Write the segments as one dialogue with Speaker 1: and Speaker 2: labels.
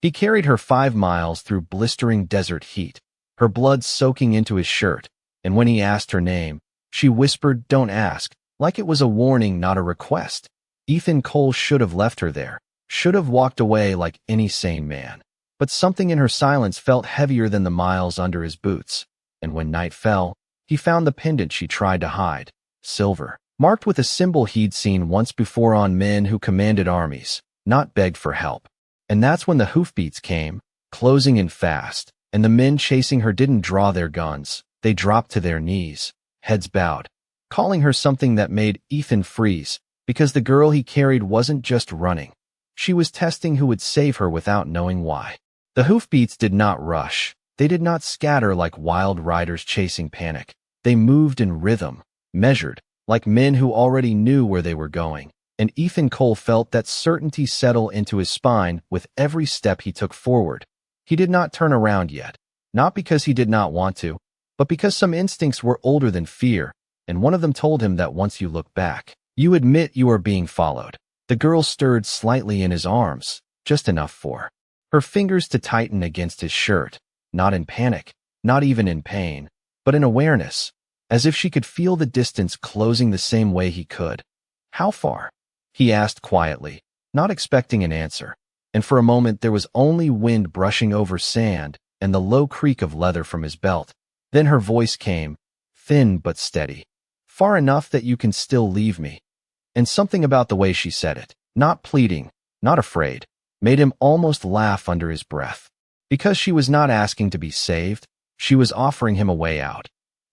Speaker 1: He carried her 5 miles through blistering desert heat, her blood soaking into his shirt, and when he asked her name, she whispered, "Don't ask," like it was a warning, not a request. Ethan Cole should have left her there, should have walked away like any sane man. But something in her silence felt heavier than the miles under his boots, and when night fell, he found the pendant she tried to hide, silver, marked with a symbol he'd seen once before on men who commanded armies, not begged for help. And that's when the hoofbeats came, closing in fast, and the men chasing her didn't draw their guns. They dropped to their knees, heads bowed, calling her something that made Ethan freeze, because the girl he carried wasn't just running. She was testing who would save her without knowing why. The hoofbeats did not rush. They did not scatter like wild riders chasing panic. They moved in rhythm, measured, like men who already knew where they were going. And Ethan Cole felt that certainty settle into his spine with every step he took forward. He did not turn around yet, not because he did not want to, but because some instincts were older than fear, and one of them told him that once you look back, you admit you are being followed. The girl stirred slightly in his arms, just enough for her fingers to tighten against his shirt, not in panic, not even in pain, but in awareness, as if she could feel the distance closing the same way he could. "How far?" he asked quietly, not expecting an answer, and for a moment there was only wind brushing over sand and the low creak of leather from his belt. Then her voice came, thin but steady. "Far enough that you can still leave me." And something about the way she said it, not pleading, not afraid, made him almost laugh under his breath. Because she was not asking to be saved, she was offering him a way out.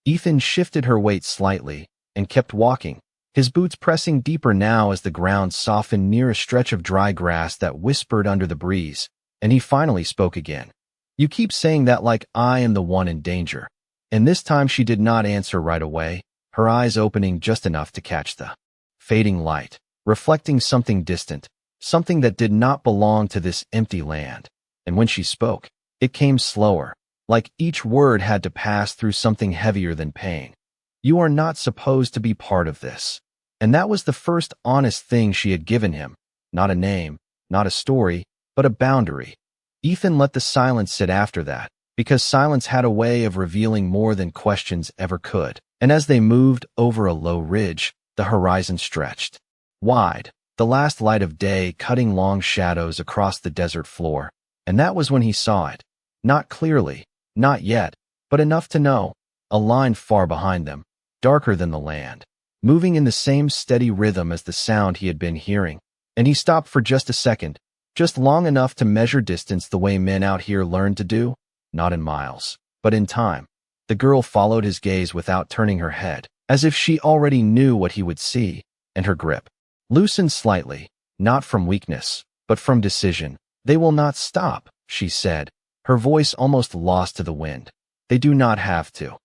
Speaker 1: Ethan shifted her weight slightly and kept walking, his boots pressing deeper now as the ground softened near a stretch of dry grass that whispered under the breeze, and he finally spoke again. "You keep saying that like I am the one in danger." And this time she did not answer right away, her eyes opening just enough to catch the fading light, reflecting something distant, something that did not belong to this empty land. And when she spoke, it came slower, like each word had to pass through something heavier than pain. "You are not supposed to be part of this." And that was the first honest thing she had given him, not a name, not a story, but a boundary. Ethan let the silence sit after that, because silence had a way of revealing more than questions ever could. And as they moved over a low ridge, the horizon stretched wide, the last light of day cutting long shadows across the desert floor. And that was when he saw it. Not clearly, not yet, but enough to know. A line far behind them, darker than the land, moving in the same steady rhythm as the sound he had been hearing. And he stopped for just a second, just long enough to measure distance the way men out here learned to do, not in miles, but in time. The girl followed his gaze without turning her head, as if she already knew what he would see, and her grip loosened slightly, not from weakness, but from decision. "They will not stop," she said, her voice almost lost to the wind. "They do not have to."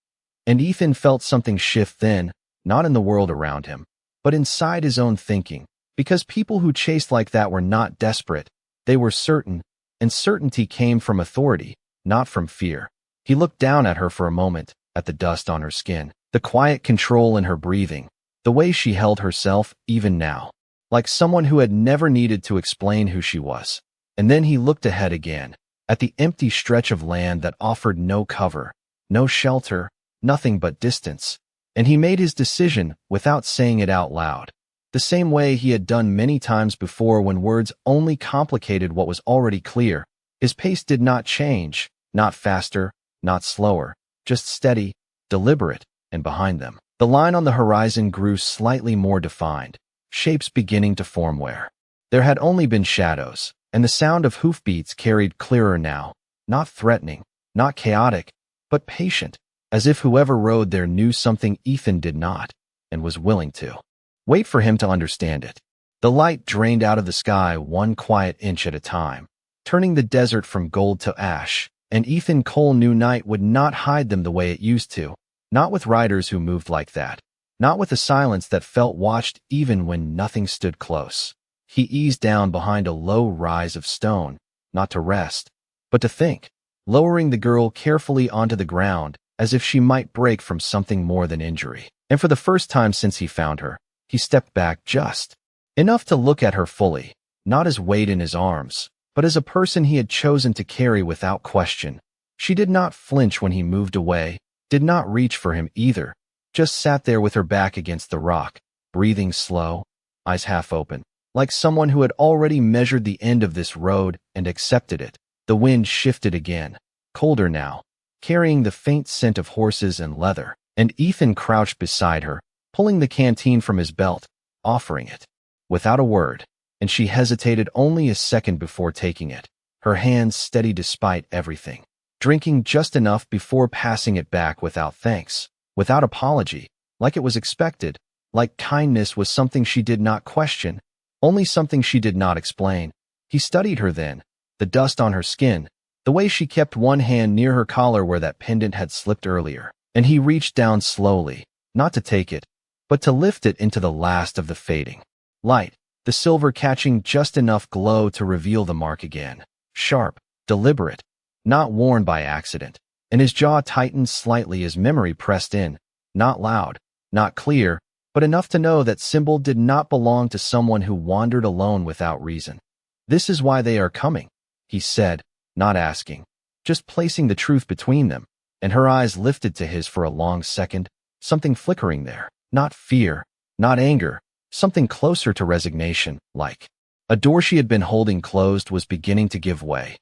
Speaker 1: And Ethan felt something shift then, not in the world around him, but inside his own thinking, because people who chased like that were not desperate, they were certain, and certainty came from authority, not from fear. He looked down at her for a moment, at the dust on her skin, the quiet control in her breathing, the way she held herself even now, like someone who had never needed to explain who she was. And then he looked ahead again, at the empty stretch of land that offered no cover, no shelter, nothing but distance. And he made his decision without saying it out loud, the same way he had done many times before when words only complicated what was already clear. His pace did not change, not faster, not slower, just steady, deliberate, and behind them, the line on the horizon grew slightly more defined, shapes beginning to form where there had only been shadows, and the sound of hoofbeats carried clearer now, not threatening, not chaotic, but patient, as if whoever rode there knew something Ethan did not, and was willing to wait for him to understand it. The light drained out of the sky one quiet inch at a time, turning the desert from gold to ash, and Ethan Cole knew night would not hide them the way it used to, not with riders who moved like that, not with a silence that felt watched even when nothing stood close. He eased down behind a low rise of stone, not to rest, but to think, lowering the girl carefully onto the ground as if she might break from something more than injury. And for the first time since he found her, he stepped back just enough to look at her fully, not as weight in his arms, but as a person he had chosen to carry without question. She did not flinch when he moved away, did not reach for him either, just sat there with her back against the rock, breathing slow, eyes half open, like someone who had already measured the end of this road and accepted it. The wind shifted again, colder now, carrying the faint scent of horses and leather, and Ethan crouched beside her, pulling the canteen from his belt, offering it. Without a word, and she hesitated only a second before taking it, her hands steady despite everything, drinking just enough before passing it back without thanks, without apology, like it was expected, like kindness was something she did not question, only something she did not explain. He studied her then, the dust on her skin, the way she kept one hand near her collar where that pendant had slipped earlier, and he reached down slowly, not to take it, but to lift it into the last of the fading light, the silver catching just enough glow to reveal the mark again, sharp, deliberate, not worn by accident, and his jaw tightened slightly as memory pressed in, not loud, not clear, but enough to know that symbol did not belong to someone who wandered alone without reason. "This is why they are coming," he said, not asking, just placing the truth between them, and her eyes lifted to his for a long second, something flickering there, not fear, not anger, something closer to resignation, like a door she had been holding closed was beginning to give way.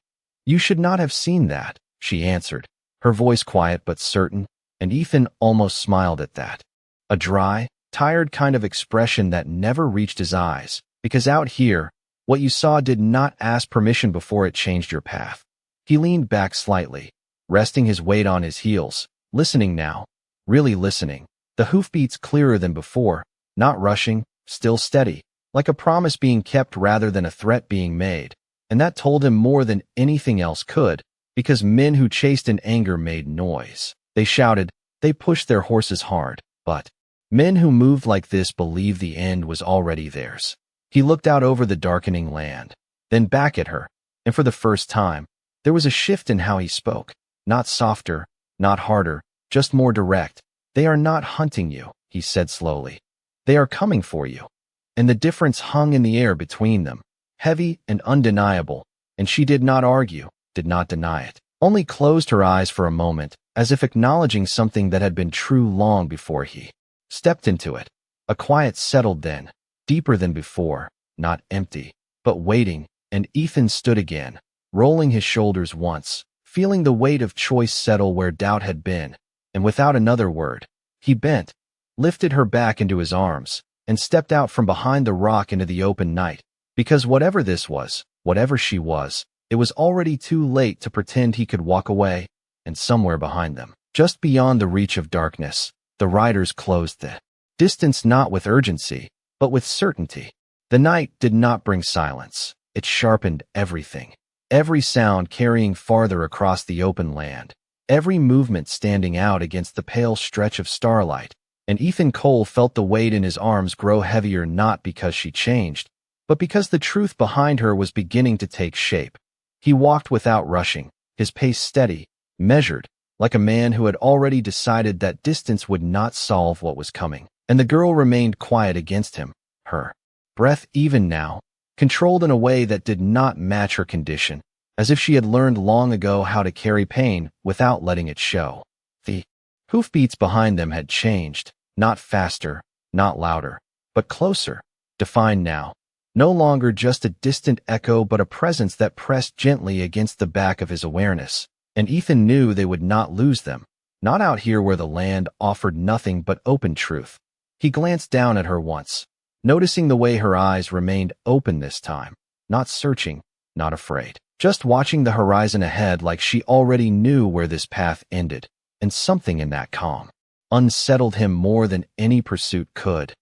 Speaker 1: "You should not have seen that," she answered, her voice quiet but certain, and Ethan almost smiled at that. A dry, tired kind of expression that never reached his eyes, because out here, what you saw did not ask permission before it changed your path. He leaned back slightly, resting his weight on his heels, listening now, really listening, the hoofbeats clearer than before, not rushing, still steady, like a promise being kept rather than a threat being made, and that told him more than anything else could, because men who chased in anger made noise. They shouted, they pushed their horses hard, but men who moved like this believed the end was already theirs. He looked out over the darkening land, then back at her, and for the first time, there was a shift in how he spoke, not softer, not harder, just more direct. "They are not hunting you," he said slowly. "They are coming for you." And the difference hung in the air between them, heavy and undeniable, and she did not argue, did not deny it, only closed her eyes for a moment, as if acknowledging something that had been true long before he stepped into it. A quiet settled then, deeper than before, not empty, but waiting, and Ethan stood again, rolling his shoulders once, feeling the weight of choice settle where doubt had been, and without another word, he bent, lifted her back into his arms, and stepped out from behind the rock into the open night, because whatever this was, whatever she was, it was already too late to pretend he could walk away, and somewhere behind them, just beyond the reach of darkness, the riders closed the distance not with urgency, but with certainty. The night did not bring silence. It sharpened everything. Every sound carrying farther across the open land. Every movement standing out against the pale stretch of starlight. And Ethan Cole felt the weight in his arms grow heavier not because she changed, but because the truth behind her was beginning to take shape. He walked without rushing, his pace steady, measured, like a man who had already decided that distance would not solve what was coming. And the girl remained quiet against him, her breath even now, controlled in a way that did not match her condition, as if she had learned long ago how to carry pain without letting it show. The hoofbeats behind them had changed, not faster, not louder, but closer, defined now, no longer just a distant echo but a presence that pressed gently against the back of his awareness, and Ethan knew they would not lose them, not out here where the land offered nothing but open truth. He glanced down at her once, noticing the way her eyes remained open this time, not searching, not afraid, just watching the horizon ahead like she already knew where this path ended, and something in that calm unsettled him more than any pursuit could.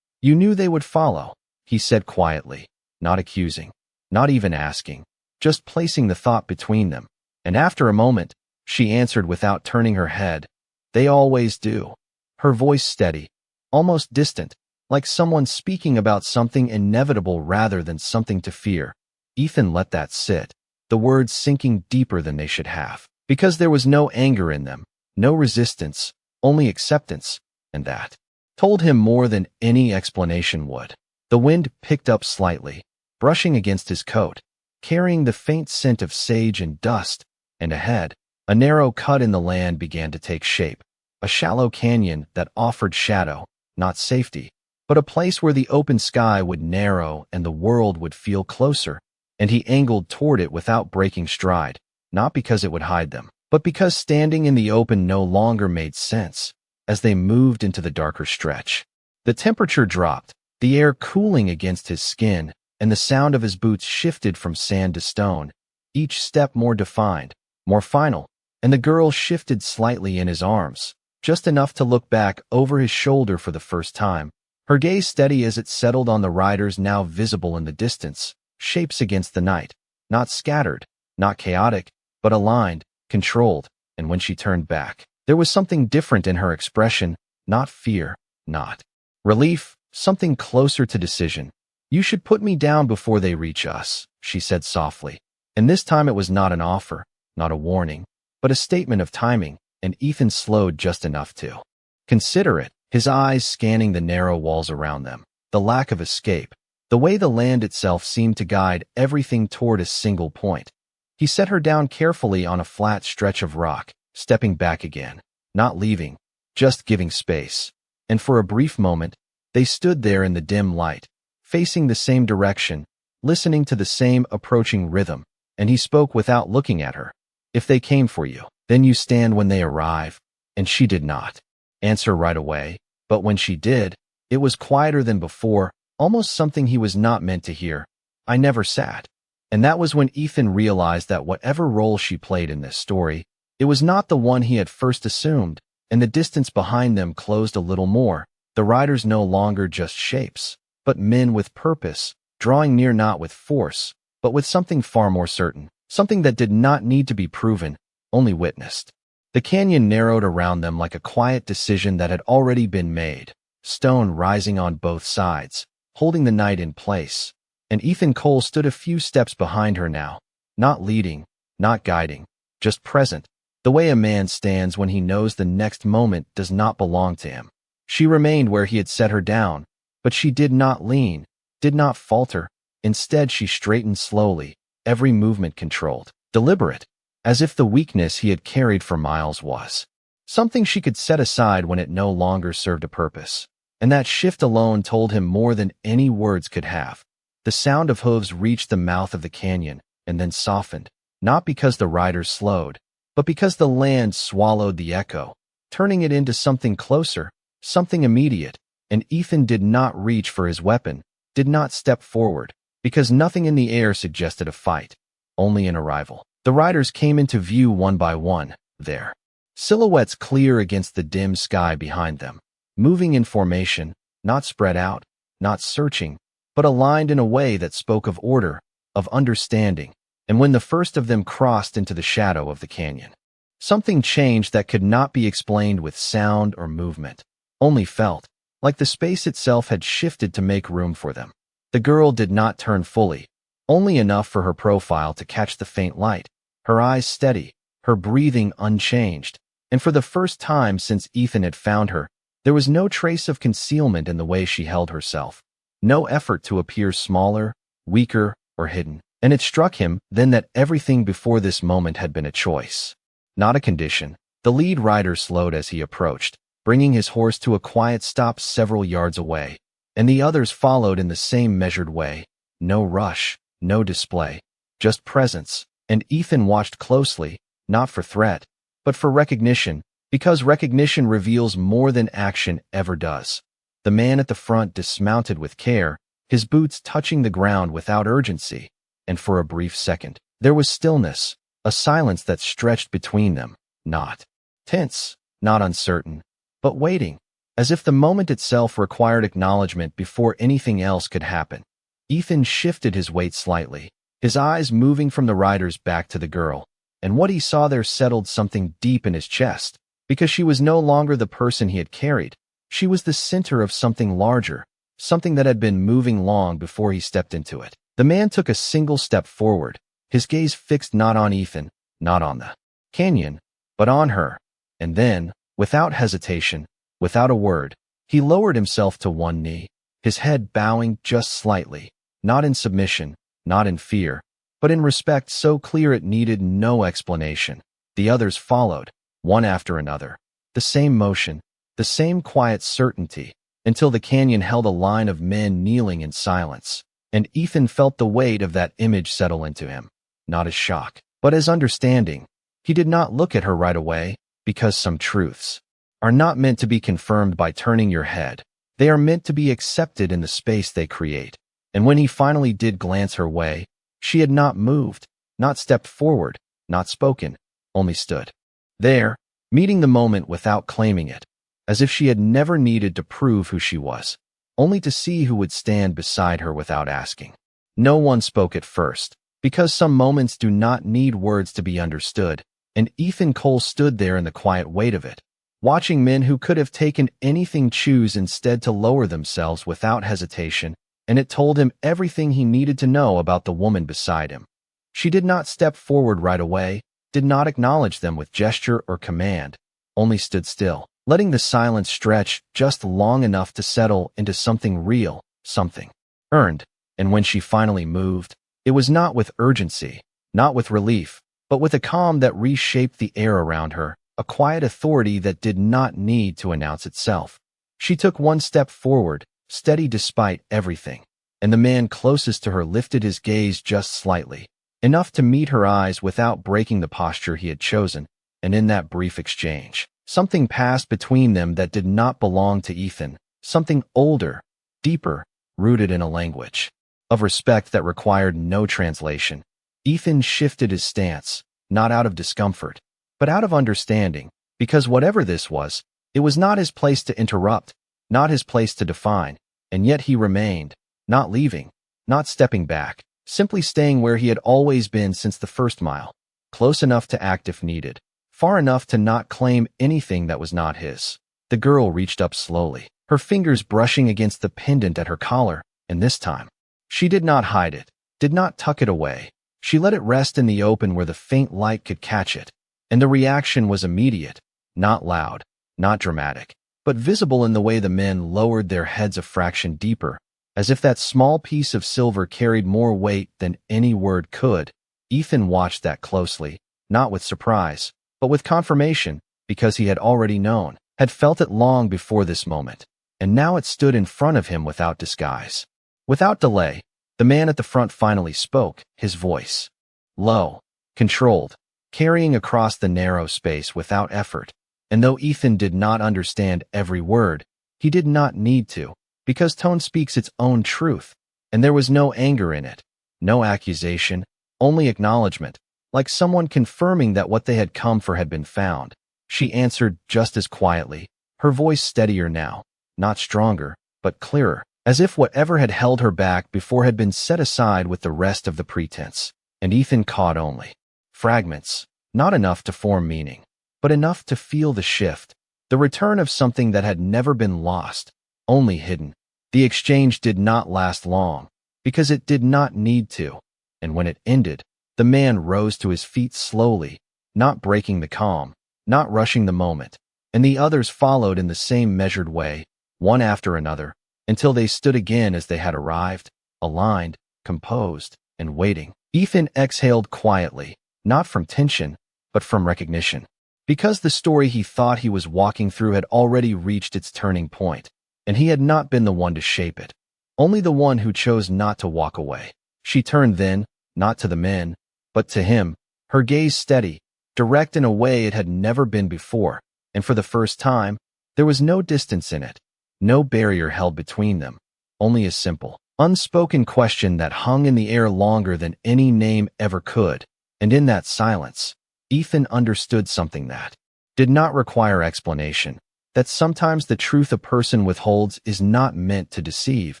Speaker 1: "You knew they would follow," he said quietly, not accusing, not even asking, just placing the thought between them, and after a moment, she answered without turning her head, "They always do." Her voice steady, almost distant, like someone speaking about something inevitable rather than something to fear. Ethan let that sit, the words sinking deeper than they should have, because there was no anger in them, no resistance, only acceptance, and that told him more than any explanation would. The wind picked up slightly, brushing against his coat, carrying the faint scent of sage and dust, and ahead, a narrow cut in the land began to take shape, a shallow canyon that offered shadow, not safety, but a place where the open sky would narrow and the world would feel closer, and he angled toward it without breaking stride, not because it would hide them, but because standing in the open no longer made sense. As they moved into the darker stretch, the temperature dropped, the air cooling against his skin, and the sound of his boots shifted from sand to stone, each step more defined, more final, and the girl shifted slightly in his arms, just enough to look back over his shoulder for the first time, her gaze steady as it settled on the riders now visible in the distance, shapes against the night, not scattered, not chaotic, but aligned, controlled, and when she turned back, there was something different in her expression, not fear, not relief, something closer to decision. "You should put me down before they reach us," she said softly. And this time it was not an offer, not a warning, but a statement of timing, and Ethan slowed just enough to consider it, his eyes scanning the narrow walls around them, the lack of escape, the way the land itself seemed to guide everything toward a single point. He set her down carefully on a flat stretch of rock, stepping back again, not leaving, just giving space. And for a brief moment, they stood there in the dim light, facing the same direction, listening to the same approaching rhythm, and he spoke without looking at her. "If they came for you, then you stand when they arrive." And she did not answer right away, but when she did, it was quieter than before, almost something he was not meant to hear. "I never sat." And that was when Ethan realized that whatever role she played in this story, it was not the one he had first assumed, and the distance behind them closed a little more, the riders no longer just shapes, but men with purpose, drawing near not with force, but with something far more certain, something that did not need to be proven, only witnessed. The canyon narrowed around them like a quiet decision that had already been made, stone rising on both sides, holding the night in place, and Ethan Cole stood a few steps behind her now, not leading, not guiding, just present, the way a man stands when he knows the next moment does not belong to him. She remained where he had set her down, but she did not lean, did not falter. Instead, she straightened slowly, every movement controlled, deliberate, as if the weakness he had carried for miles was something she could set aside when it no longer served a purpose. And that shift alone told him more than any words could have. The sound of hooves reached the mouth of the canyon and then softened, not because the riders slowed, but because the land swallowed the echo, turning it into something closer, something immediate, and Ethan did not reach for his weapon, did not step forward, because nothing in the air suggested a fight, only an arrival. The riders came into view one by one, their silhouettes clear against the dim sky behind them, moving in formation, not spread out, not searching, but aligned in a way that spoke of order, of understanding. And when the first of them crossed into the shadow of the canyon, something changed that could not be explained with sound or movement, only felt, like the space itself had shifted to make room for them. The girl did not turn fully, only enough for her profile to catch the faint light, her eyes steady, her breathing unchanged, and for the first time since Ethan had found her, there was no trace of concealment in the way she held herself, no effort to appear smaller, weaker, or hidden. And it struck him then that everything before this moment had been a choice, not a condition. The lead rider slowed as he approached, bringing his horse to a quiet stop several yards away, and the others followed in the same measured way. No rush, no display, just presence. And Ethan watched closely, not for threat, but for recognition, because recognition reveals more than action ever does. The man at the front dismounted with care, his boots touching the ground without urgency. And for a brief second, there was stillness, a silence that stretched between them, not tense, not uncertain, but waiting, as if the moment itself required acknowledgement before anything else could happen. Ethan shifted his weight slightly, his eyes moving from the riders back to the girl, and what he saw there settled something deep in his chest, because she was no longer the person he had carried. She was the center of something larger, something that had been moving long before he stepped into it. The man took a single step forward, his gaze fixed not on Ethan, not on the canyon, but on her. And then, without hesitation, without a word, he lowered himself to one knee, his head bowing just slightly, not in submission, not in fear, but in respect so clear it needed no explanation. The others followed, one after another. The same motion, the same quiet certainty, until the canyon held a line of men kneeling in silence, and Ethan felt the weight of that image settle into him, not as shock, but as understanding. He did not look at her right away, because some truths are not meant to be confirmed by turning your head. They are meant to be accepted in the space they create. And when he finally did glance her way, she had not moved, not stepped forward, not spoken, only stood there, meeting the moment without claiming it, as if she had never needed to prove who she was, only to see who would stand beside her without asking. No one spoke at first, because some moments do not need words to be understood, and Ethan Cole stood there in the quiet weight of it, watching men who could have taken anything choose instead to lower themselves without hesitation, and it told him everything he needed to know about the woman beside him. She did not step forward right away, did not acknowledge them with gesture or command, only stood still, letting the silence stretch just long enough to settle into something real, something earned. And when she finally moved, it was not with urgency, not with relief, but with a calm that reshaped the air around her, a quiet authority that did not need to announce itself. She took one step forward, steady despite everything, and the man closest to her lifted his gaze just slightly, enough to meet her eyes without breaking the posture he had chosen, and in that brief exchange, something passed between them that did not belong to Ethan, something older, deeper, rooted in a language of respect that required no translation. Ethan shifted his stance, not out of discomfort, but out of understanding, because whatever this was, it was not his place to interrupt, not his place to define, and yet he remained, not leaving, not stepping back, simply staying where he had always been since the first mile, close enough to act if needed, far enough to not claim anything that was not his. The girl reached up slowly, her fingers brushing against the pendant at her collar, and this time, she did not hide it, did not tuck it away. She let it rest in the open where the faint light could catch it, and the reaction was immediate, not loud, not dramatic, but visible in the way the men lowered their heads a fraction deeper, as if that small piece of silver carried more weight than any word could. Ethan watched that closely, not with surprise, but with confirmation, because he had already known, had felt it long before this moment, and now it stood in front of him without disguise. Without delay, the man at the front finally spoke, his voice low, controlled, carrying across the narrow space without effort. And though Ethan did not understand every word, he did not need to, because tone speaks its own truth, and there was no anger in it, no accusation, only acknowledgement, like someone confirming that what they had come for had been found. She answered just as quietly, her voice steadier now, not stronger, but clearer, as if whatever had held her back before had been set aside with the rest of the pretense. And Ethan caught only fragments, not enough to form meaning, but enough to feel the shift, the return of something that had never been lost, only hidden. The exchange did not last long, because it did not need to, and when it ended, the man rose to his feet slowly, not breaking the calm, not rushing the moment, and the others followed in the same measured way, one after another, until they stood again as they had arrived, aligned, composed, and waiting. Ethan exhaled quietly, not from tension, but from recognition, because the story he thought he was walking through had already reached its turning point, and he had not been the one to shape it, only the one who chose not to walk away. She turned then, not to the men, but to him, her gaze steady, direct in a way it had never been before, and for the first time, there was no distance in it, no barrier held between them, only a simple, unspoken question that hung in the air longer than any name ever could. And in that silence, Ethan understood something that did not require explanation, that sometimes the truth a person withholds is not meant to deceive,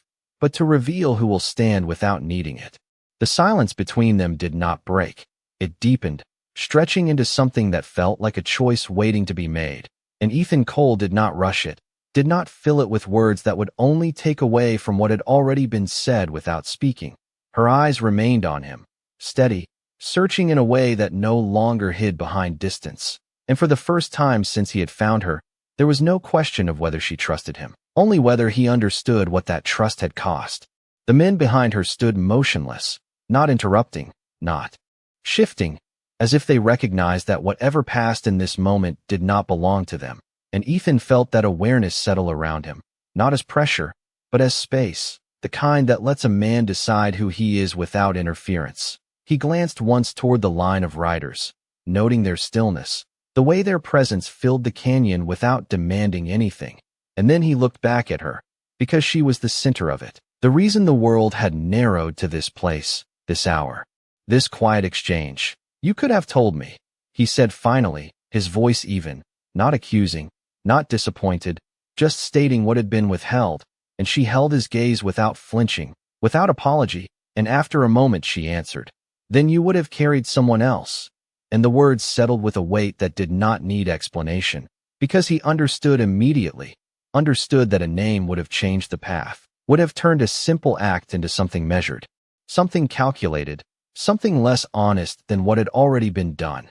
Speaker 1: but to reveal who will stand without needing it. The silence between them did not break. It deepened, stretching into something that felt like a choice waiting to be made, and Ethan Cole did not rush it, did not fill it with words that would only take away from what had already been said without speaking. Her eyes remained on him, steady, searching in a way that no longer hid behind distance. And for the first time since he had found her, there was no question of whether she trusted him, only whether he understood what that trust had cost. The men behind her stood motionless, not interrupting, not shifting, as if they recognized that whatever passed in this moment did not belong to them. And Ethan felt that awareness settle around him, not as pressure, but as space, the kind that lets a man decide who he is without interference. He glanced once toward the line of riders, noting their stillness, the way their presence filled the canyon without demanding anything. And then he looked back at her, because she was the center of it. The reason the world had narrowed to this place, this hour, this quiet exchange. "You could have told me," he said finally, his voice even, not accusing, not disappointed, just stating what had been withheld. And she held his gaze without flinching, without apology, and after a moment she answered, "Then you would have carried someone else." And the words settled with a weight that did not need explanation, because he understood immediately, understood that a name would have changed the path, would have turned a simple act into something measured, something calculated, something less honest than what had already been done.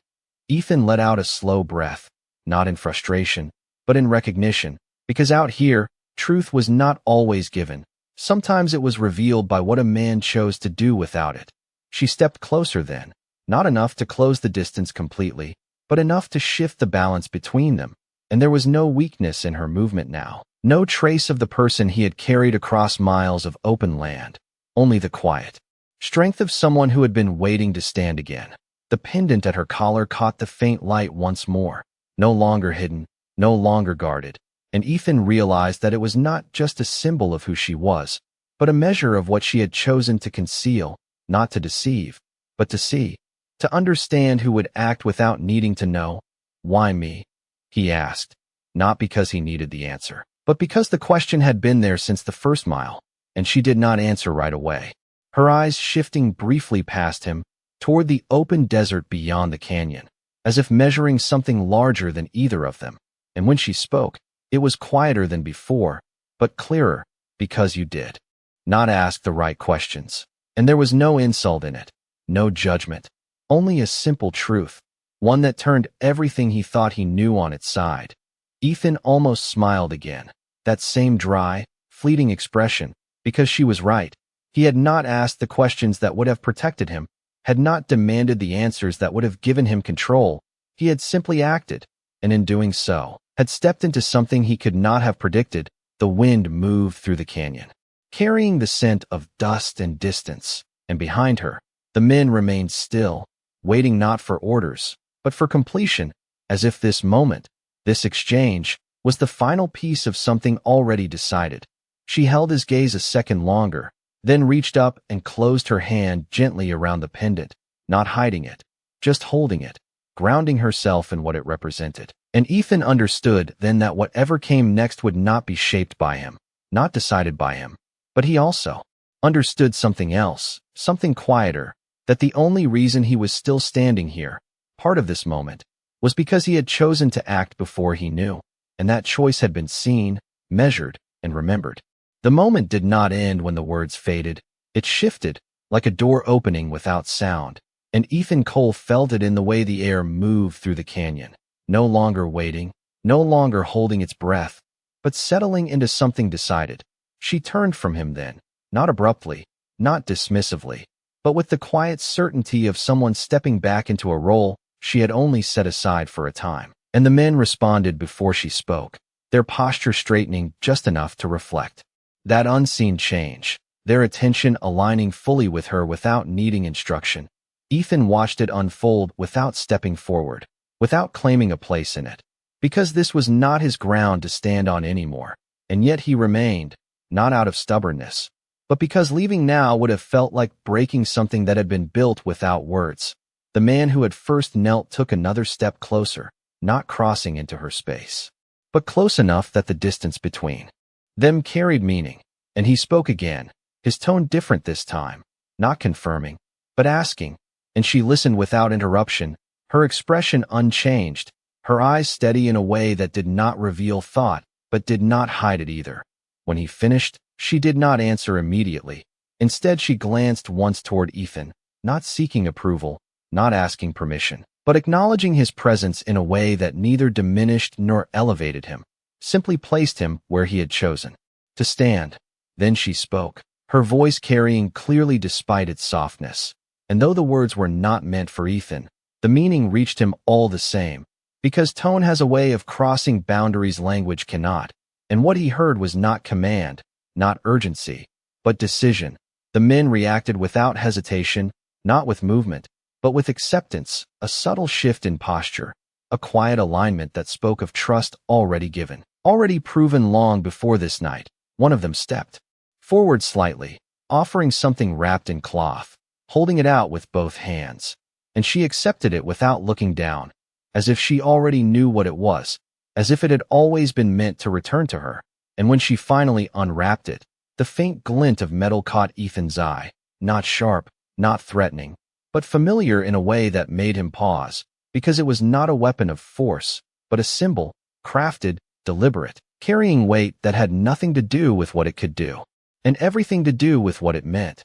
Speaker 1: Ethan let out a slow breath, not in frustration, but in recognition, because out here, truth was not always given. Sometimes it was revealed by what a man chose to do without it. She stepped closer then, not enough to close the distance completely, but enough to shift the balance between them. And there was no weakness in her movement now, no trace of the person he had carried across miles of open land, only the quiet strength of someone who had been waiting to stand again. The pendant at her collar caught the faint light once more, no longer hidden, no longer guarded. And Ethan realized that it was not just a symbol of who she was, but a measure of what she had chosen to conceal, not to deceive, but to see, to understand who would act without needing to know. "Why me?" he asked, not because he needed the answer, but because the question had been there since the first mile, and she did not answer right away. Her eyes shifting briefly past him, toward the open desert beyond the canyon, as if measuring something larger than either of them. And when she spoke, it was quieter than before, but clearer, "Because you did not ask the right questions." And there was no insult in it, no judgment, only a simple truth, one that turned everything he thought he knew on its side. Ethan almost smiled again, that same dry, fleeting expression, because she was right. He had not asked the questions that would have protected him, had not demanded the answers that would have given him control. He had simply acted, and in doing so, had stepped into something he could not have predicted. The wind moved through the canyon, carrying the scent of dust and distance, and behind her, the men remained still, waiting not for orders, but for completion, as if this moment, this exchange, was the final piece of something already decided. She held his gaze a second longer, then reached up and closed her hand gently around the pendant, not hiding it, just holding it, grounding herself in what it represented. And Ethan understood then that whatever came next would not be shaped by him, not decided by him. But he also understood something else, something quieter, that the only reason he was still standing here, part of this moment, was because he had chosen to act before he knew, and that choice had been seen, measured, and remembered. The moment did not end when the words faded. It shifted, like a door opening without sound, and Ethan Cole felt it in the way the air moved through the canyon, no longer waiting, no longer holding its breath, but settling into something decided. She turned from him then, not abruptly, not dismissively, but with the quiet certainty of someone stepping back into a role she had only set aside for a time. And the men responded before she spoke, their posture straightening just enough to reflect that unseen change, their attention aligning fully with her without needing instruction. Ethan watched it unfold without stepping forward, without claiming a place in it, because this was not his ground to stand on anymore. And yet he remained, not out of stubbornness, but because leaving now would have felt like breaking something that had been built without words. The man who had first knelt took another step closer, not crossing into her space, but close enough that the distance between them carried meaning. And he spoke again, his tone different this time, not confirming, but asking. And she listened without interruption, her expression unchanged, her eyes steady in a way that did not reveal thought, but did not hide it either. When he finished, she did not answer immediately. Instead, she glanced once toward Ethan, not seeking approval, not asking permission, but acknowledging his presence in a way that neither diminished nor elevated him, simply placed him where he had chosen to stand. Then she spoke, her voice carrying clearly despite its softness. And though the words were not meant for Ethan, the meaning reached him all the same, because tone has a way of crossing boundaries language cannot, and what he heard was not command, not urgency, but decision. The men reacted without hesitation, not with movement, but with acceptance, a subtle shift in posture, a quiet alignment that spoke of trust already given, already proven long before this night. One of them stepped forward slightly, offering something wrapped in cloth, holding it out with both hands, and she accepted it without looking down, as if she already knew what it was, as if it had always been meant to return to her. And when she finally unwrapped it, the faint glint of metal caught Ethan's eye, not sharp, not threatening, but familiar in a way that made him pause, because it was not a weapon of force, but a symbol, crafted, deliberate, carrying weight that had nothing to do with what it could do, and everything to do with what it meant.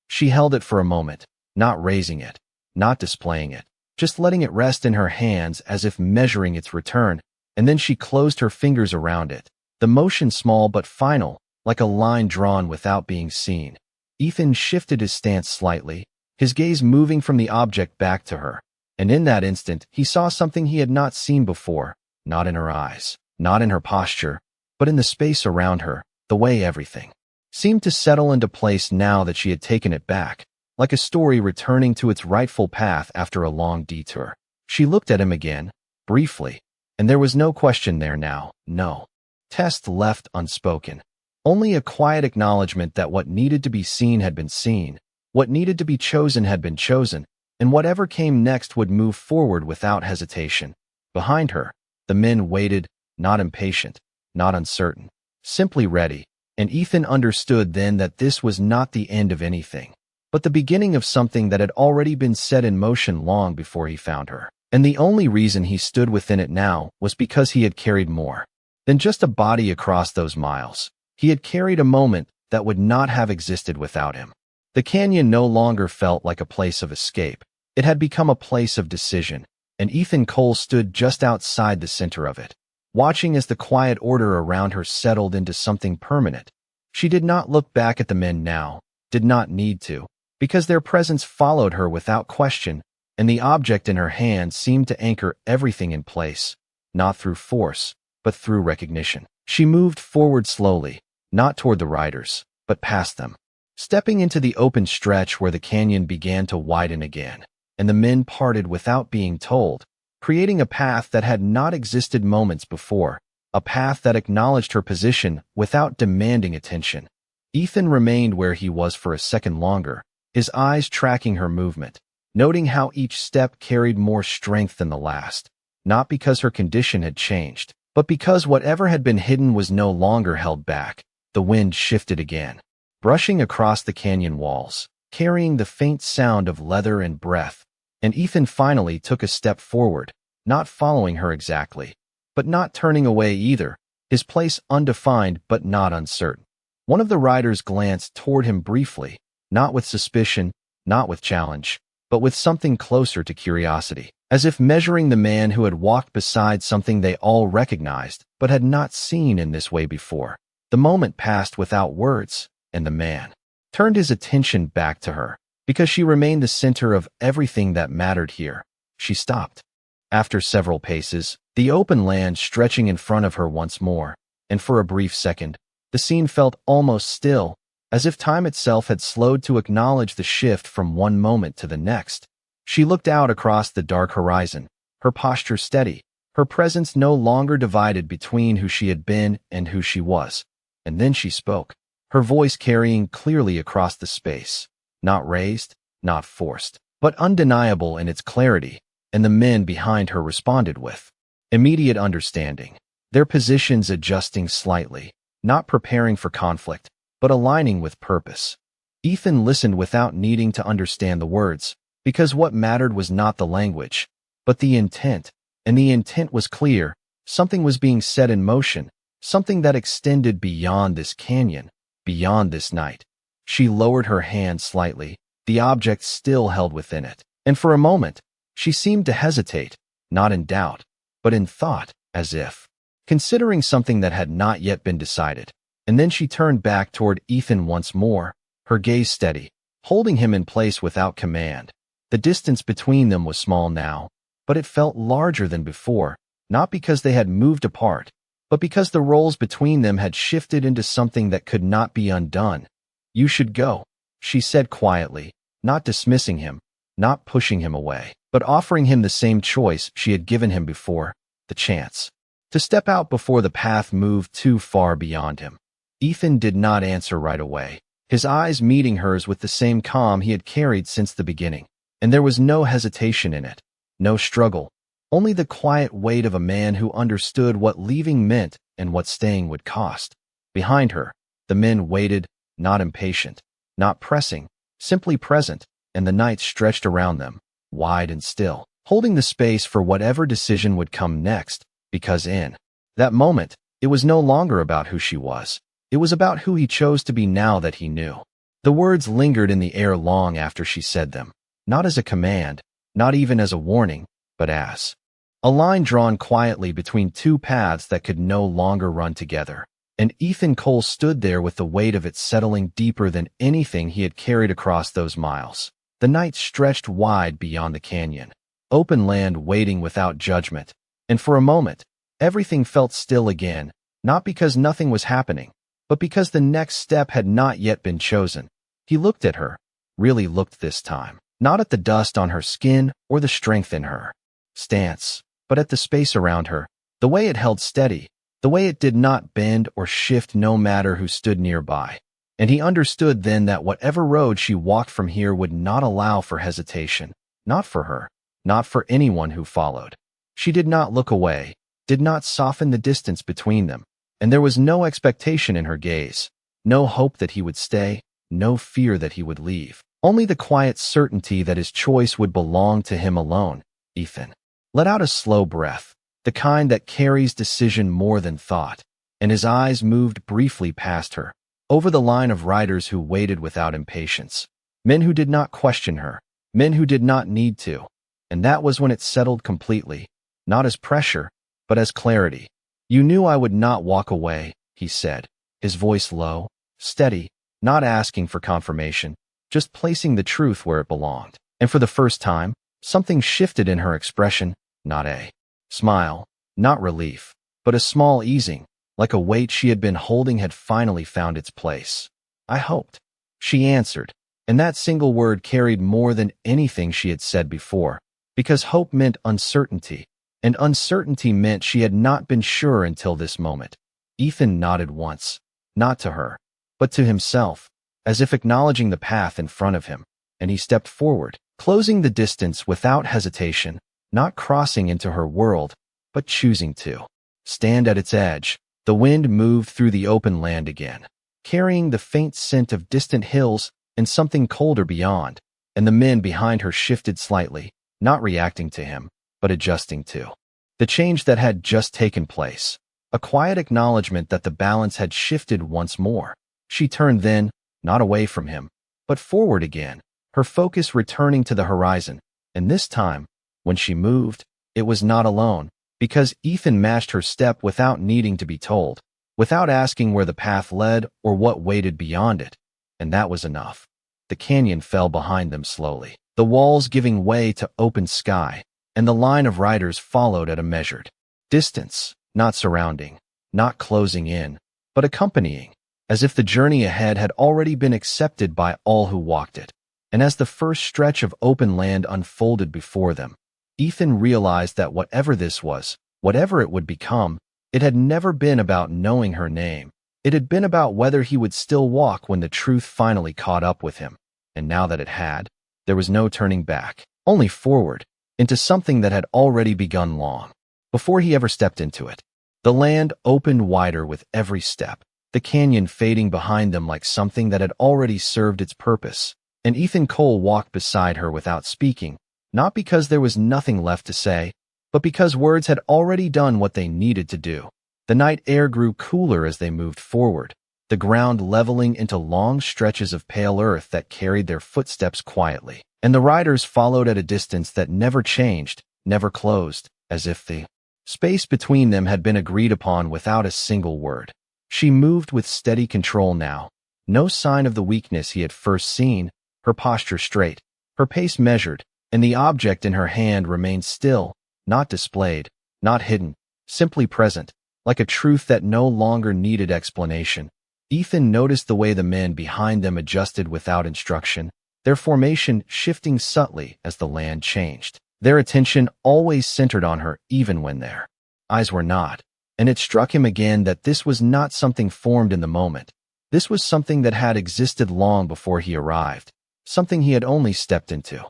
Speaker 1: She held it for a moment, not raising it, not displaying it, just letting it rest in her hands as if measuring its return, and then she closed her fingers around it, the motion small but final, like a line drawn without being seen. Ethan shifted his stance slightly, his gaze moving from the object back to her, and in that instant he saw something he had not seen before, not in her eyes, not in her posture, but in the space around her, the way everything seemed to settle into place now that she had taken it back, like a story returning to its rightful path after a long detour. She looked at him again, briefly, and there was no question there now, no test left unspoken. Only a quiet acknowledgement that what needed to be seen had been seen, what needed to be chosen had been chosen, and whatever came next would move forward without hesitation. Behind her, the men waited, not impatient, not uncertain, simply ready, and Ethan understood then that this was not the end of anything, but the beginning of something that had already been set in motion long before he found her. And the only reason he stood within it now was because he had carried more than just a body across those miles. He had carried a moment that would not have existed without him. The canyon no longer felt like a place of escape. It had become a place of decision, and Ethan Cole stood just outside the center of it, watching as the quiet order around her settled into something permanent. She did not look back at the men now, did not need to, because their presence followed her without question, and the object in her hand seemed to anchor everything in place, not through force, but through recognition. She moved forward slowly, not toward the riders, but past them, stepping into the open stretch where the canyon began to widen again, and the men parted without being told, creating a path that had not existed moments before, a path that acknowledged her position without demanding attention. Ethan remained where he was for a second longer, his eyes tracking her movement, noting how each step carried more strength than the last, not because her condition had changed, but because whatever had been hidden was no longer held back. The wind shifted again, brushing across the canyon walls, carrying the faint sound of leather and breath, and Ethan finally took a step forward, not following her exactly, but not turning away either, his place undefined but not uncertain. One of the riders glanced toward him briefly, not with suspicion, not with challenge, but with something closer to curiosity, as if measuring the man who had walked beside something they all recognized but had not seen in this way before. The moment passed without words, and the man turned his attention back to her, because she remained the center of everything that mattered here. She stopped. After several paces, the open land stretching in front of her once more, and for a brief second, the scene felt almost still, as if time itself had slowed to acknowledge the shift from one moment to the next. She looked out across the dark horizon, her posture steady, her presence no longer divided between who she had been and who she was. And then she spoke, her voice carrying clearly across the space, not raised, not forced, but undeniable in its clarity, and the men behind her responded with immediate understanding, their positions adjusting slightly, not preparing for conflict, but aligning with purpose. Ethan listened without needing to understand the words, because what mattered was not the language, but the intent, and the intent was clear. Something was being set in motion, something that extended beyond this canyon, beyond this night. She lowered her hand slightly, the object still held within it, and for a moment, she seemed to hesitate, not in doubt, but in thought, as if considering something that had not yet been decided. And then she turned back toward Ethan once more, her gaze steady, holding him in place without command. The distance between them was small now, but it felt larger than before, not because they had moved apart, but because the roles between them had shifted into something that could not be undone. "You should go," she said quietly, not dismissing him, not pushing him away, but offering him the same choice she had given him before, the chance to step out before the path moved too far beyond him. Ethan did not answer right away, his eyes meeting hers with the same calm he had carried since the beginning. And there was no hesitation in it, no struggle, only the quiet weight of a man who understood what leaving meant and what staying would cost. Behind her, the men waited, not impatient, not pressing, simply present, and the night stretched around them, wide and still, holding the space for whatever decision would come next, because in that moment, it was no longer about who she was. It was about who he chose to be now that he knew. The words lingered in the air long after she said them. Not as a command, not even as a warning, but as a line drawn quietly between two paths that could no longer run together. And Ethan Cole stood there with the weight of it settling deeper than anything he had carried across those miles. The night stretched wide beyond the canyon, open land waiting without judgment. And for a moment, everything felt still again, not because nothing was happening, but because the next step had not yet been chosen. He looked at her, really looked this time. Not at the dust on her skin or the strength in her stance, but at the space around her, the way it held steady, the way it did not bend or shift no matter who stood nearby. And he understood then that whatever road she walked from here would not allow for hesitation, not for her, not for anyone who followed. She did not look away, did not soften the distance between them, and there was no expectation in her gaze, no hope that he would stay, no fear that he would leave. Only the quiet certainty that his choice would belong to him alone. Ethan let out a slow breath, the kind that carries decision more than thought, and his eyes moved briefly past her, over the line of riders who waited without impatience, men who did not question her, men who did not need to. And that was when it settled completely, not as pressure, but as clarity. "You knew I would not walk away," he said, his voice low, steady, not asking for confirmation, just placing the truth where it belonged. And for the first time, something shifted in her expression, not a smile, not relief, but a small easing, like a weight she had been holding had finally found its place. "I hoped," she answered, and that single word carried more than anything she had said before, because hope meant uncertainty, and uncertainty meant she had not been sure until this moment. Ethan nodded once, not to her, but to himself, as if acknowledging the path in front of him, and he stepped forward, closing the distance without hesitation, not crossing into her world, but choosing to stand at its edge. The wind moved through the open land again, carrying the faint scent of distant hills and something colder beyond, and the men behind her shifted slightly, not reacting to him, but adjusting to the change that had just taken place, a quiet acknowledgement that the balance had shifted once more. She turned then, not away from him, but forward again, her focus returning to the horizon, and this time, when she moved, it was not alone, because Ethan matched her step without needing to be told, without asking where the path led or what waited beyond it, and that was enough. The canyon fell behind them slowly, the walls giving way to open sky, and the line of riders followed at a measured distance, not surrounding, not closing in, but accompanying, as if the journey ahead had already been accepted by all who walked it. And as the first stretch of open land unfolded before them, Ethan realized that whatever this was, whatever it would become, it had never been about knowing her name. It had been about whether he would still walk when the truth finally caught up with him. And now that it had, there was no turning back, only forward, into something that had already begun long before he ever stepped into it. The land opened wider with every step, the canyon fading behind them like something that had already served its purpose, and Ethan Cole walked beside her without speaking, not because there was nothing left to say, but because words had already done what they needed to do. The night air grew cooler as they moved forward, the ground leveling into long stretches of pale earth that carried their footsteps quietly, and the riders followed at a distance that never changed, never closed, as if the space between them had been agreed upon without a single word. She moved with steady control now, no sign of the weakness he had first seen, her posture straight, her pace measured, and the object in her hand remained still, not displayed, not hidden, simply present, like a truth that no longer needed explanation. Ethan noticed the way the men behind them adjusted without instruction, their formation shifting subtly as the land changed. Their attention always centered on her even when their eyes were not. And it struck him again that this was not something formed in the moment. This was something that had existed long before he arrived, something he had only stepped into.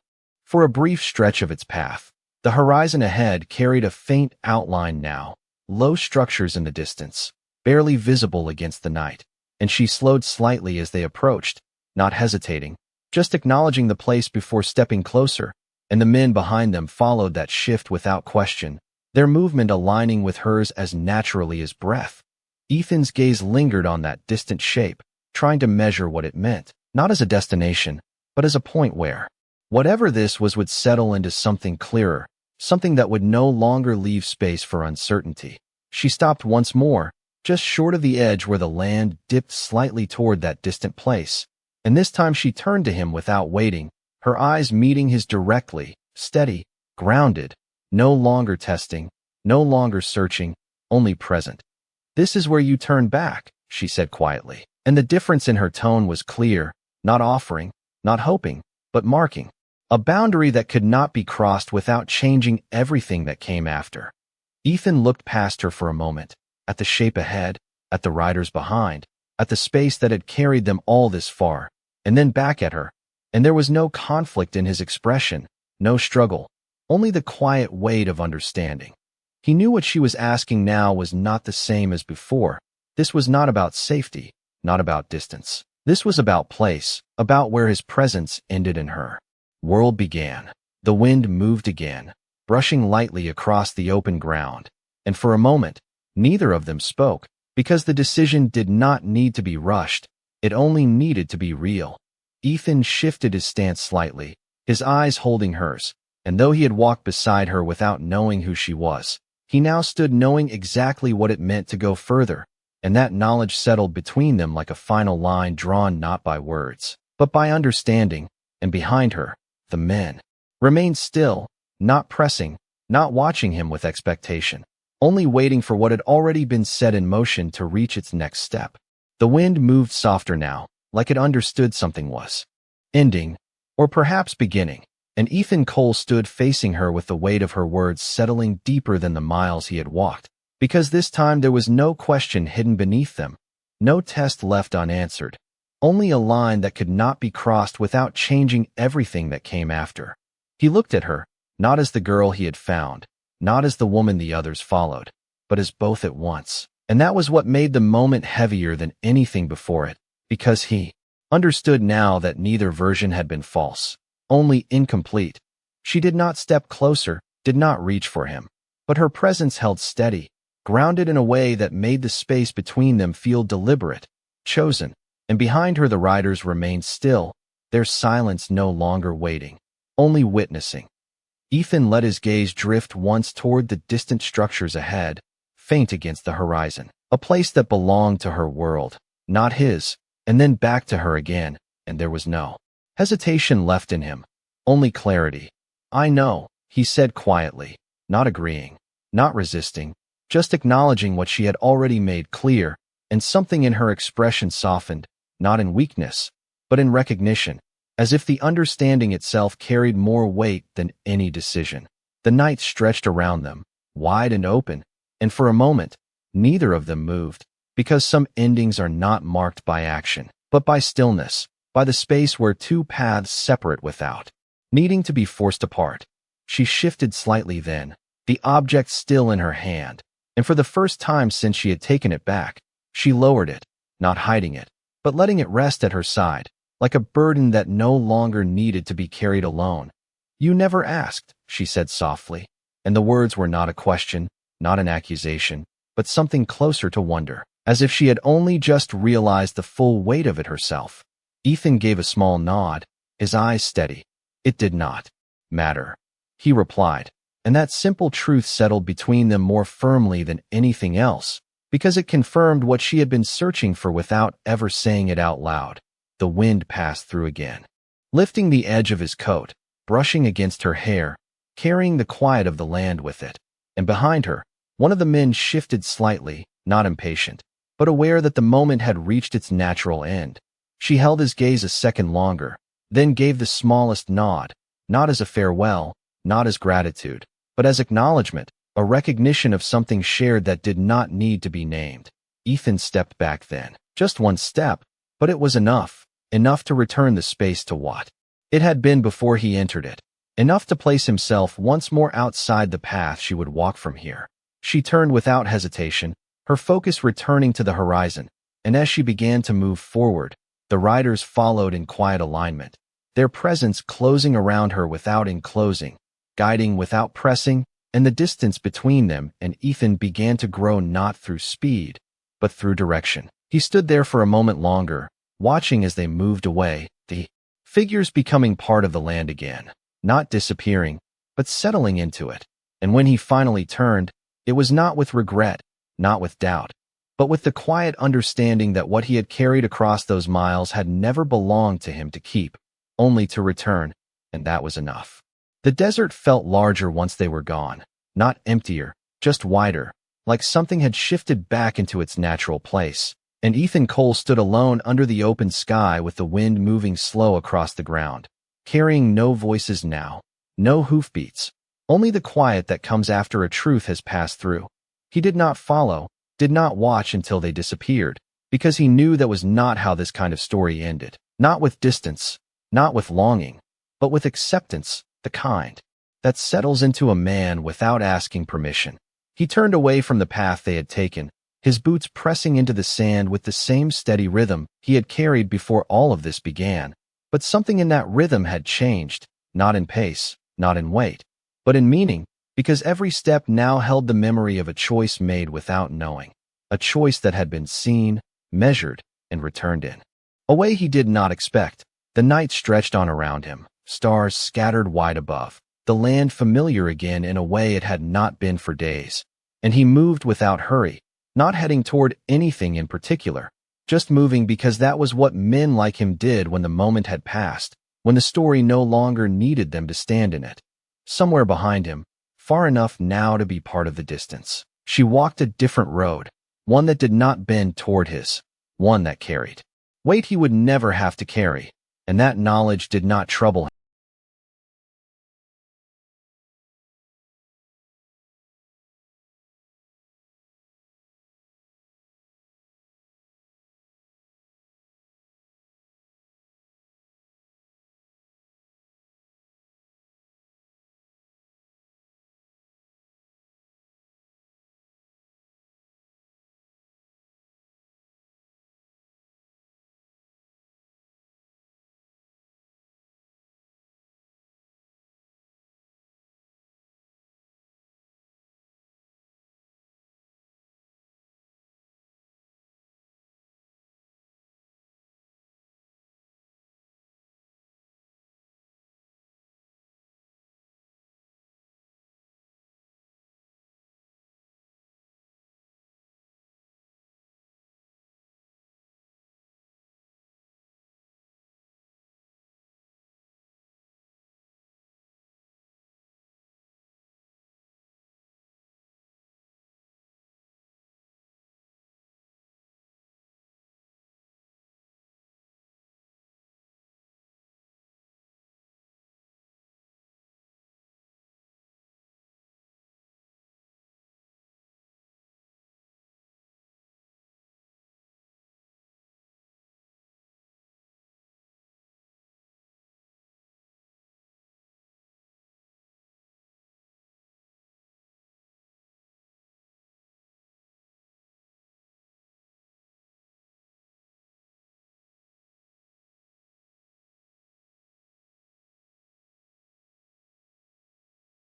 Speaker 1: For a brief stretch of its path, the horizon ahead carried a faint outline now, low structures in the distance, barely visible against the night, and she slowed slightly as they approached, not hesitating, just acknowledging the place before stepping closer, and the men behind them followed that shift without question, their movement aligning with hers as naturally as breath. Ethan's gaze lingered on that distant shape, trying to measure what it meant, not as a destination, but as a point where, whatever this was, would settle into something clearer, something that would no longer leave space for uncertainty. She stopped once more, just short of the edge where the land dipped slightly toward that distant place, and this time she turned to him without waiting, her eyes meeting his directly, steady, grounded, no longer testing, no longer searching, only present. "This is where you turn back," she said quietly, and the difference in her tone was clear, not offering, not hoping, but marking. A boundary that could not be crossed without changing everything that came after. Ethan looked past her for a moment, at the shape ahead, at the riders behind, at the space that had carried them all this far, and then back at her, and there was no conflict in his expression, no struggle, only the quiet weight of understanding. He knew what she was asking now was not the same as before. This was not about safety, not about distance. This was about place, about where his presence ended and her world began. The wind moved again, brushing lightly across the open ground, and for a moment, neither of them spoke, because the decision did not need to be rushed, it only needed to be real. Ethan shifted his stance slightly, his eyes holding hers, and though he had walked beside her without knowing who she was, he now stood knowing exactly what it meant to go further, and that knowledge settled between them like a final line drawn not by words, but by understanding, and behind her, the men remained still, not pressing, not watching him with expectation, only waiting for what had already been set in motion to reach its next step. The wind moved softer now, like it understood something was ending, or perhaps beginning, and Ethan Cole stood facing her with the weight of her words settling deeper than the miles he had walked, because this time there was no question hidden beneath them, no test left unanswered, only a line that could not be crossed without changing everything that came after. He looked at her, not as the girl he had found, not as the woman the others followed, but as both at once. And that was what made the moment heavier than anything before it, because he understood now that neither version had been false, only incomplete. She did not step closer, did not reach for him, but her presence held steady, grounded in a way that made the space between them feel deliberate, chosen, and behind her the riders remained still, their silence no longer waiting, only witnessing. Ethan let his gaze drift once toward the distant structures ahead, faint against the horizon, a place that belonged to her world, not his, and then back to her again, and there was no hesitation left in him, only clarity. "I know," he said quietly, not agreeing, not resisting, just acknowledging what she had already made clear, and something in her expression softened, not in weakness, but in recognition, as if the understanding itself carried more weight than any decision. The night stretched around them, wide and open, and for a moment, neither of them moved, because some endings are not marked by action, but by stillness, by the space where two paths separate without needing to be forced apart. She shifted slightly then, the object still in her hand, and for the first time since she had taken it back, she lowered it, not hiding it, but letting it rest at her side, like a burden that no longer needed to be carried alone. "You never asked," she said softly, and the words were not a question, not an accusation, but something closer to wonder, as if she had only just realized the full weight of it herself. Ethan gave a small nod, his eyes steady. "It did not matter," he replied, and that simple truth settled between them more firmly than anything else, because it confirmed what she had been searching for without ever saying it out loud. The wind passed through again. lifting the edge of his coat, brushing against her hair, carrying the quiet of the land with it. And behind her, one of the men shifted slightly, not impatient, but aware that the moment had reached its natural end. She held his gaze a second longer, then gave the smallest nod, not as a farewell, not as gratitude, but as acknowledgement, a recognition of something shared that did not need to be named. Ethan stepped back then. Just one step, but it was enough to return the space to what it had been before he entered it, enough to place himself once more outside the path she would walk from here. She turned without hesitation, her focus returning to the horizon, and as she began to move forward, the riders followed in quiet alignment, their presence closing around her without enclosing, guiding without pressing, and the distance between them and Ethan began to grow not through speed, but through direction. He stood there for a moment longer, watching as they moved away, the figures becoming part of the land again, not disappearing, but settling into it. And when he finally turned, it was not with regret, not with doubt, but with the quiet understanding that what he had carried across those miles had never belonged to him to keep, only to return, and that was enough. The desert felt larger once they were gone, not emptier, just wider, like something had shifted back into its natural place. And Ethan Cole stood alone under the open sky with the wind moving slow across the ground, carrying no voices now, no hoofbeats, only the quiet that comes after a truth has passed through. He did not follow, did not watch until they disappeared, because he knew that was not how this kind of story ended. Not with distance, not with longing, but with acceptance, the kind that settles into a man without asking permission. He turned away from the path they had taken, his boots pressing into the sand with the same steady rhythm he had carried before all of this began. But something in that rhythm had changed, not in pace, not in weight, but in meaning, because every step now held the memory of a choice made without knowing, a choice that had been seen, measured, and returned in a way he did not expect. The night stretched on around him, stars scattered wide above, the land familiar again in a way it had not been for days. And he moved without hurry, not heading toward anything in particular, just moving because that was what men like him did when the moment had passed, when the story no longer needed them to stand in it. Somewhere behind him, far enough now to be part of the distance, she walked a different road, one that did not bend toward his, one that carried weight he would never have to carry, and that knowledge did not trouble him.